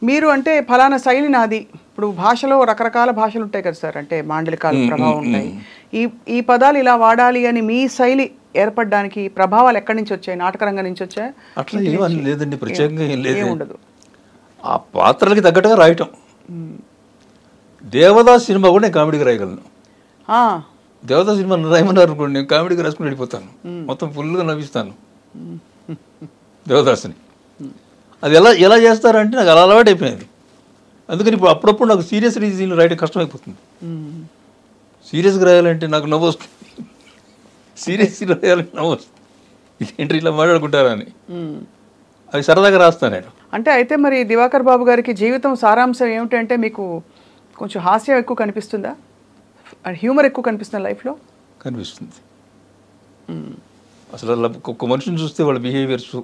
మీరు అంటే ఫలానా శైలి నాది, ఇప్పుడు భాషలో రకరకాల భాషలు ఉంటాయి కదా సార్, అంటే మాండలికాల ప్రభావం ఉంటాయి, ఈ పదాలు ఇలా వాడాలి అని మీ శైలి ఏర్పడడానికి ప్రభావాలు ఎక్కడి నుంచి వచ్చాయి? నాటకరంగం నుంచి వచ్చాయి? అట్లా ఏమని లేదండి, ప్రత్యేకంగా ఏం లేదు, ఉండదు. ఆ పాత్రలకి తగ్గట్టుగా రాయటం. దేవదాస్ సినిమా కూడా నేను కామెడీగా రాయగలను. దేవదాస్ సినిమా రాయమన్నారు అనుకోండి, నేను కామెడీగా రాసుకుని వెళ్ళిపోతాను, మొత్తం ఫుల్గా నవ్విస్తాను దేవదాస్ని. అది ఎలా చేస్తారంటే నాకు అలా అలవాటు అయిపోయింది. అందుకని ఇప్పుడు అప్పుడప్పుడు నాకు సీరియస్ రీజన్లు రాయడం కష్టమైపోతుంది. సీరియస్గా రాయాలంటే నాకు నవ్వు వస్తుంది, సీరియస్గా రాయాలంటే నవ్వు వస్తుంది, ఇదేంటి ఇలా మాట్లాడుకుంటారా అని. అది సరదాగా రాస్తాను నేను. అంటే అయితే మరి దివాకర్ బాబు గారికి జీవితం సారాంశం ఏమిటంటే మీకు కొంచెం హాస్యం ఎక్కువ కనిపిస్తుందా, హ్యూమర్ ఎక్కువ కనిపిస్తుందా లైఫ్లో? కనిపిస్తుంది. అసలు ఒక్కొక్క మనిషిని చూస్తే వాళ్ళ బిహేవియర్స్,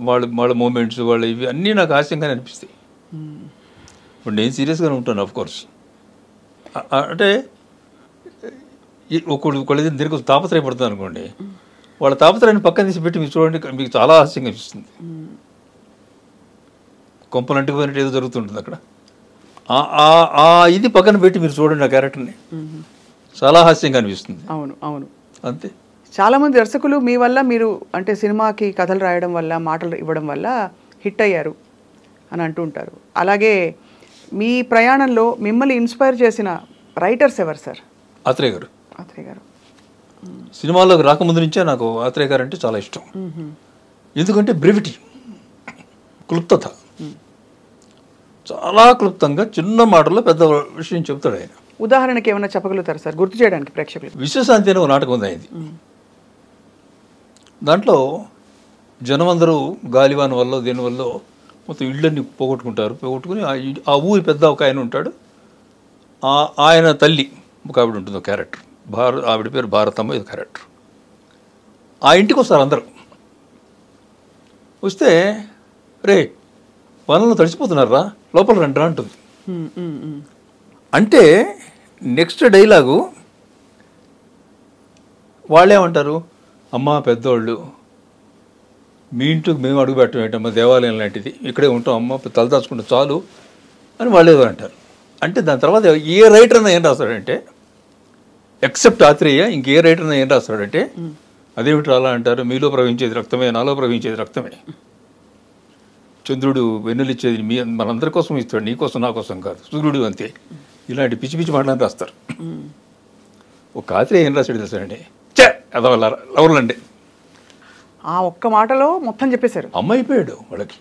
వాళ్ళ మూమెంట్స్, వాళ్ళ ఇవి అన్నీ నాకు హాస్యంగానే అనిపిస్తాయి. ఇప్పుడు నేను సీరియస్గానే ఉంటాను ఆఫ్ కోర్స్. అంటే ఒకళ్ళు దీనికి తాపత్రయపడుతుంది అనుకోండి, వాళ్ళ తాపత్రయాన్ని పక్కన తీసి పెట్టి మీరు చూడండి, మీకు చాలా హాస్యంగా అనిపిస్తుంది. కొంపలంటికి పోయినట్టు ఏదో జరుగుతుంటుంది అక్కడ. ఇది పక్కన పెట్టి మీరు చూడండి ఆ క్యారెక్టర్ని, చాలా హాస్యంగా అనిపిస్తుంది. అవును అవును, అంతే. చాలామంది దర్శకులు మీ వల్ల, మీరు అంటే సినిమాకి కథలు రాయడం వల్ల, మాటలు ఇవ్వడం వల్ల హిట్ అయ్యారు అని అంటూ ఉంటారు. అలాగే మీ ప్రయాణంలో మిమ్మల్ని ఇన్స్పైర్ చేసిన రైటర్స్ ఎవరు సార్? ఆత్రేయ గారు. ఆత్రేయ గారు సినిమాల్లోకి రాకముందు నుంచే నాకు ఆత్రేయ గారు అంటే చాలా ఇష్టం. ఎందుకంటే బ్రెవిటీ, క్లుప్తత, చాలా క్లుప్తంగా చిన్న మాటల్లో పెద్ద విషయం చెప్తాడు ఆయన. ఉదాహరణకి ఏమైనా చెప్పగలుగుతారు సార్, గుర్తు చేయడానికి ప్రేక్షకులు? విశ్వశాంతి అనే ఒక నాటకం ఉంది ఆయనది. దాంట్లో జనం అందరూ గాలివాన వల్ల దీనివల్ల మొత్తం ఇళ్ళన్నీ పోగొట్టుకుని ఆ ఊరి పెద్ద ఒక ఆయన ఉంటాడు, ఆయన తల్లి ఒక ఆవిడ ఉంటుంది, ఒక క్యారెక్టర్, ఆవిడ పేరు భారతమ్మ, ఇది క్యారెక్టర్. ఆ ఇంటికి వస్తారు అందరూ. వస్తే రే వనంలో తడిసిపోతున్నారా, లోపల రండి అంటుంది. అంటే నెక్స్ట్ డైలాగు వాళ్ళేమంటారు, అమ్మ పెద్దోళ్ళు మీ ఇంటికి మేము అడుగు పెట్టడం ఏంటమ్మా, దేవాలయం లాంటిది, ఇక్కడే ఉంటాం అమ్మ, తలదాచుకుంటే చాలు అని వాళ్ళేదో అంటారు. అంటే దాని తర్వాత ఏ రైటర్ అన్న ఏం రాస్తాడంటే, ఎక్సెప్ట్ ఆత్రేయ ఇంకే రైటర్ అన్న ఏం రాస్తాడంటే, అదేమిటి అలా అంటారు, మీలో ప్రవహించేది రక్తమే, నాలో ప్రవహించేది రక్తమే, చంద్రుడు వెన్నులిచ్చేది మనందరి కోసం ఇస్తాడు, నీ కోసం నా కోసం కాదు, సూర్యుడు అంతే, ఇలాంటి పిచ్చి పిచ్చి మాటలని రాస్తారు. ఒక ఆత్రేయ ఏం రాశాడు తెలుసాడండి, అదవల్లారా లవర్లండి, ఆ ఒక్క మాటలో మొత్తం చెప్పేశారు. అమ్మ అయిపోయాడు వాళ్ళకి,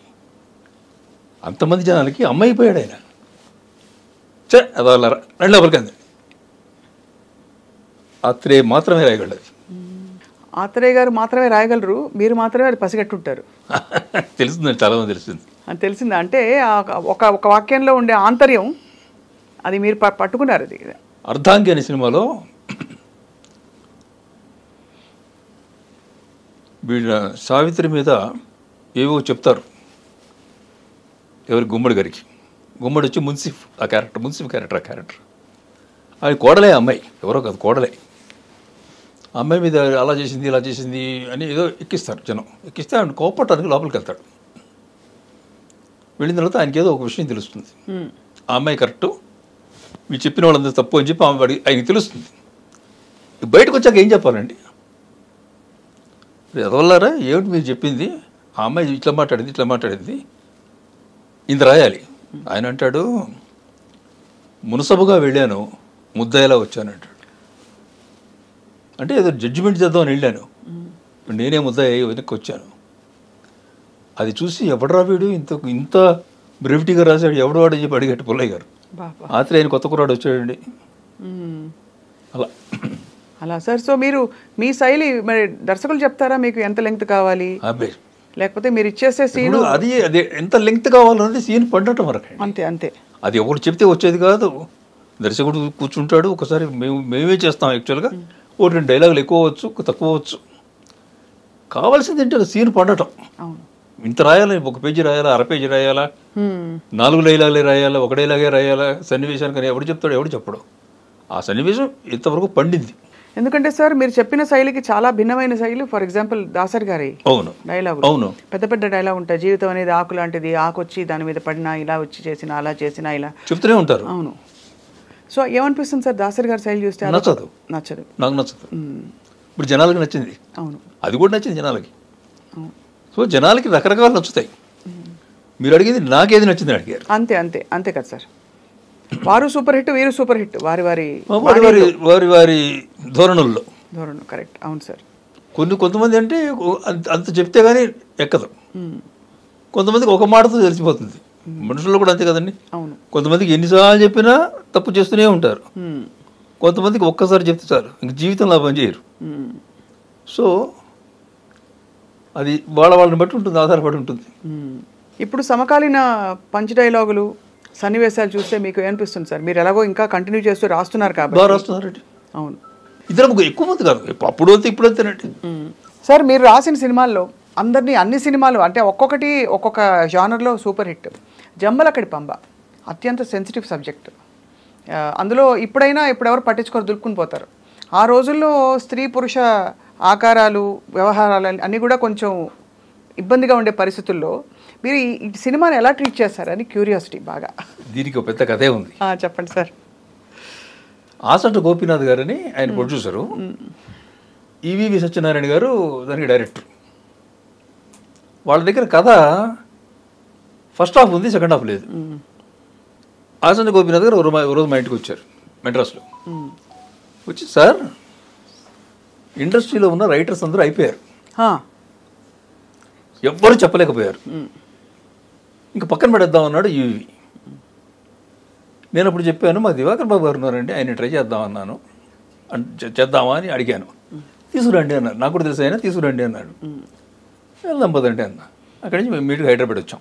అంతమంది జనాలకి అమ్మ అయిపోయాడు ఆయన. అదవల్లారా రెండు లోపలికి అంది. ఆత్రేయ మాత్రమే రాయగలడు. ఆత్రేయ గారు మాత్రమే రాయగలరు, మీరు మాత్రమే అది పసిగట్టుంటారు. తెలుస్తుందండి, చాలా మంది తెలుస్తుంది. అది తెలిసిందా? అంటే ఒక వాక్యంలో ఉండే ఆంతర్యం అది మీరు పట్టుకున్నారు. అది అర్ధాంగి అనే సినిమాలో వీళ్ళ సావిత్రి మీద ఏవో చెప్తారు, ఎవరి గుమ్మడి గారికి. గుమ్మడి వచ్చి మున్సిఫ్, ఆ క్యారెక్టర్ మున్సిఫ్ క్యారెక్టర్. ఆ క్యారెక్టర్ అది కోడలే, అమ్మాయి ఎవరో కాదు, కోడలే. అమ్మాయి మీద అలా చేసింది ఇలా చేసింది అని ఏదో ఎక్కిస్తారు జనం. ఎక్కిస్తే ఆయన కోపట్టడానికి లోపలికి వెళ్తాడు. వెళ్ళిన తర్వాత ఆయనకి ఏదో ఒక విషయం తెలుస్తుంది, ఆ అమ్మాయి కరెక్టు, మీరు చెప్పిన వాళ్ళందరూ తప్పు అని చెప్పి ఆయనకి తెలుస్తుంది. బయటకు వచ్చాక ఏం చెప్పాలండి, ఎదవల్లారా ఏమిటి మీరు చెప్పింది, ఆ అమ్మాయి ఇట్లా మాట్లాడింది ఇంత రాయాలి. ఆయన అంటాడు, మునసబుగా వెళ్ళాను, ముద్దాయిలా వచ్చాను అంటాడు. అంటే ఏదో జడ్జిమెంట్ చేద్దామని వెళ్ళాను, నేనే ముద్దాయి వెనక్కి వచ్చాను. అది చూసి ఎవడరా వీడు ఇంత బ్రెవిటీగా రాశాడు, ఎవడు వాడు అని చెప్పి అడిగట్టు పుల్లయ్య గారు. ఆత్రేయని కొత్త కుర్రాడు వచ్చాడండి. అలా సార్. సో మీరు మీ శైలి మరి దర్శకులు చెప్తారా మీకు ఎంత లెంగ్త్ కావాలి, లేకపోతే మీరు ఇచ్చేసే సీన్ అది అదే ఎంత లెంగ్త్ కావాలన్నది సీన్ పండటం వరకు అంతే అంతే. అది ఒకటి చెప్తే వచ్చేది కాదు. దర్శకుడు కూర్చుంటాడు, ఒకసారి మేమే చేస్తాం యాక్చువల్గా, ఒకటి రెండు డైలాగులు ఎక్కువ అవచ్చు తక్కువ అవచ్చు, కావాల్సింది ఏంటంటే సీన్ పండటం. ఇంత రాయాలి, ఒక పేజీ రాయాలా, అర పేజీ రాయాలా, 4 డైలాగులే రాయాలా, ఒక డైలాగే రాయాలా, సన్నివేశానికి ఎవడు చెప్తాడు ఎవడు చెప్పడు. ఆ సన్నివేశం ఇంతవరకు పండింది. ఎందుకంటే సార్ మీరు చెప్పిన శైలికి చాలా భిన్నమైన శైలి. ఫర్ ఎగ్జాంపుల్ దాసరి గారి అవును డైలాగ్, అవును పెద్ద పెద్ద డైలాగ్ ఉంటాయి. జీవితం అనేది ఆకు లాంటిది, ఆకు వచ్చి దాని మీద పడినా, ఇలా వచ్చి చేసినా, అలా చేసినా, ఇలా చెప్తూనే ఉంటారు. అవును. సో ఏమనిపిస్తుంది సార్ దాసరి గారి శైలి చూస్తే? నచ్చదు, నచ్చదు, నాకు నచ్చదు. ఇప్పుడు జనాలకి నచ్చింది, అవును, అది కూడా నచ్చింది జనాలకి. అవును. సో జనాలకి రకరకాలు నచ్చుతాయి. మీరు అడిగింది నాకేది నచ్చింది అడిగారు. అంతే అంతే అంతే కదా సార్. వారు సూపర్ హిట్, వీరు సూపర్ హిట్, వారి వారి వారి వారి వారి వారి ధోరణుల్లో. ధోరణి కరెక్ట్. అవును సార్. కొంతమంది అంటే అంత చెప్తే కానీ ఎక్కదు, కొంతమందికి ఒక మాటతో తెలిసిపోతుంది. మనుషుల్లో కూడా అంతే కదండి. అవును. కొంతమందికి ఎన్నిసార్లు చెప్పినా తప్పు చేస్తూనే ఉంటారు, కొంతమందికి ఒక్కసారి చెప్తే చాలు ఇంక జీవితంలో పని చేయరు. సో అది వాళ్ళని బట్టి ఉంటుంది, ఆధారపడి ఉంటుంది. ఇప్పుడు సమకాలీన పంచ్ డైలాగులు, సన్నివేశాలు చూస్తే మీకు ఏమనిపిస్తుంది సార్? మీరు ఎలాగో ఇంకా కంటిన్యూ చేస్తూ రాస్తున్నారు కాబట్టి. బాగా రాస్తున్నారండి. అవును. ఇద్దరు ఎక్కువ మంది కాదు, అప్పుడు అంతే ఇప్పుడు అంతేనండి. సార్ మీరు రాసిన సినిమాల్లో అందరినీ, అన్ని సినిమాలు అంటే ఒక్కొక్కటి ఒక్కొక్క జానర్లో సూపర్ హిట్. జంబలకడి పంబ అత్యంత సెన్సిటివ్ సబ్జెక్ట్. అందులో ఇప్పుడెవరు పట్టించుకొని దులుపుకుని పోతారు. ఆ రోజుల్లో స్త్రీ పురుష ఆకారాలు, వ్యవహారాలు అన్నీ కూడా కొంచెం ఇబ్బందిగా ఉండే పరిస్థితుల్లో మీరు ఈ సినిమాని ఎలా ట్రీట్ చేస్తారని క్యూరియాసిటీ బాగా. దీనికి ఒక పెద్ద కథే ఉంది. చెప్పండి సార్. ఆసంట గోపీనాథ్ గారని ఆయన ప్రొడ్యూసరు, ఈవీవి సత్యనారాయణ గారు దానికి డైరెక్టర్. వాళ్ళ దగ్గర కథ ఫస్ట్ హాఫ్ ఉంది, సెకండ్ హాఫ్ లేదు. ఆసంట గోపీనాథ్ గారు ఒక రోజు మా ఇంటికి వచ్చారు మెడ్రాస్లో. వచ్చి సార్ ఇండస్ట్రీలో ఉన్న రైటర్స్ అందరూ అయిపోయారు, ఎవ్వరూ చెప్పలేకపోయారు, ఇంకా పక్కన పెడేద్దాం అన్నాడు ఈవీవి. నేను అప్పుడు చెప్పాను మా దివాకర్ బాబు గారు ఉన్నారండి, ఆయన ట్రై చేద్దామన్నాను, చేద్దామా అని అడిగాను. తీసుకురండి అన్నారు. నాకు కూడా తెలుసు ఆయన, తీసుకురండి అన్నాడు. వెళ్దాం పదండి అన్న. అక్కడి నుంచి మేము మీటింగ్ హైదరాబాద్ వచ్చాం,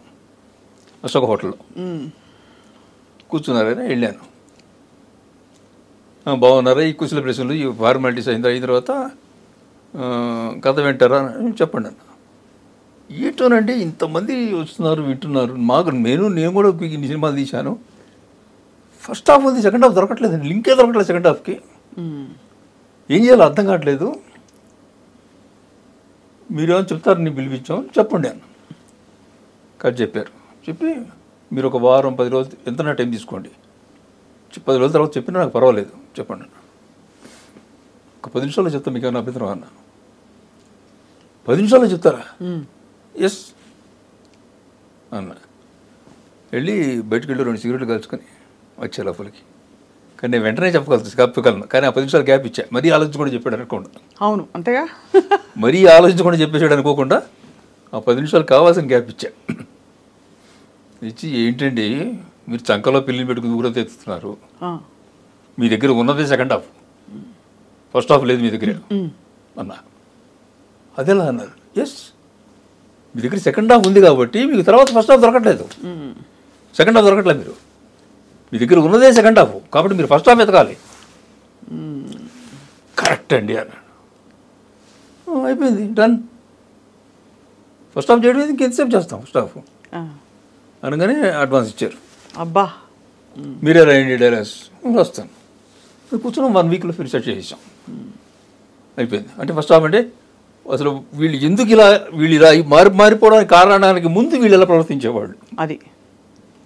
అశోక హోటల్లో కూర్చున్నారైనా. వెళ్ళాను, బాగున్నారా, ఈ కుశల ప్రశ్నలు, ఈ ఫార్మాలిటీస్ అయిన తర్వాత కథ వింటారా, చెప్పండి అన్న. ఏంటోనండి ఇంతమంది వస్తున్నారు వింటున్నారు, నేను కూడా ఇన్ని సినిమాలు తీశాను, ఫస్ట్ హాఫ్ ఉంది, సెకండ్ హాఫ్ దొరకట్లేదండి, లింకే దొరకట్లేదు సెకండ్ హాఫ్కి, ఏం చేయాలో అర్థం కావట్లేదు, మీరేమో చెప్తారు, నేను పిలిపించాం, చెప్పండి అన్న. కట్ చెప్పారు. చెప్పి మీరు ఒక వారం 10 రోజులు ఎంత టైం తీసుకోండి, 10 రోజుల తర్వాత చెప్పినా నాకు పర్వాలేదు, చెప్పండి అన్న. ఒక 10 నిమిషాల్లో చెప్తా, మీకు ఏమైనా అభ్యంతరం అన్న? 10 నిమిషాల్లో చెప్తారా? ఎస్ అన్న. వెళ్ళి బయటకు వెళ్ళి 2 సిగరెట్లు కలుసుకొని వచ్చే లోపలికి. కానీ నేను వెంటనే చెప్పగలను, కానీ ఆ 10 నిమిషాలు గ్యాప్ ఇచ్చా. మరీ ఆలోచించకుండా చెప్పాడు అనుకోండి. అవును అంతేగా, మరీ ఆలోచించకుండా చెప్పేసాడు అనుకోకుండా ఆ 10 నిమిషాలు కావాల్సిన గ్యాప్ ఇచ్చా. ఇచ్చి ఏంటండి మీరు చంకలో పిల్లిని పెట్టుకుని ఊరంతా ఎత్తుతున్నారు, మీ దగ్గర ఉన్నదే సెకండ్ హాఫ్, ఫస్ట్ హాఫ్ లేదు మీ దగ్గర అన్నా. అదేలా అన్నారు. ఎస్, మీ దగ్గర సెకండ్ హాఫ్ ఉంది కాబట్టి మీకు తర్వాత ఫస్ట్ హాఫ్ దొరకట్లేదు, సెకండ్ హాఫ్ దొరకట్లేదు, మీ దగ్గర ఉన్నదే సెకండ్ హాఫ్ కాబట్టి మీరు ఫస్ట్ హాఫ్ ఎతకాలి. కరెక్ట్ అండి అన్నాడు. అయిపోయింది, డన్. ఫస్ట్ హాఫ్ చేయడం ఇంకెంతసేపు చేస్తాం, ఫస్ట్ హాఫ్ అనగానే అడ్వాన్స్ ఇచ్చారు. అబ్బా, మీరే రాయండి డైలాగ్స్, వస్తాను. కూర్చొని 1 వీక్లో ఫినిష్ చేసేసాం, అయిపోయింది. అంటే ఫస్ట్ హాఫ్ అంటే అసలు వీళ్ళు ఎందుకు ఇలా మారిపోవడానికి కారణానికి ముందు వీళ్ళు ఎలా ప్రవర్తించేవాళ్ళు అది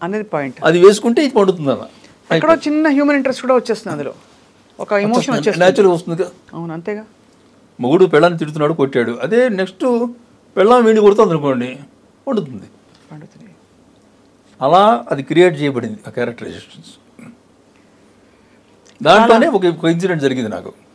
అనేది పాయింట్. అది వేసుకుంటే ఇది పండుతుంది అన్న. ఎక్కడో చిన్న హ్యూమన్ ఇంట్రెస్ట్ కూడా వచ్చేస్తుంది అందులో, ఒక ఎమోషన్ వచ్చేస్తుంది, న్యాచురల్గా వస్తుంది. అవును అంతేగా. మొగుడు పెళ్ళాన్ని తిడుతున్నాడు, కొట్టాడు, అదే నెక్స్ట్ పెళ్ళాం వీడిని కొడుతుంది అనుకోండి, పండుతుంది. అలా అది క్రియేట్ చేయబడింది ఆ క్యారెక్టరైజేషన్స్. దాంట్లోనే ఒక ఇన్సిడెంట్ జరిగింది నాకు.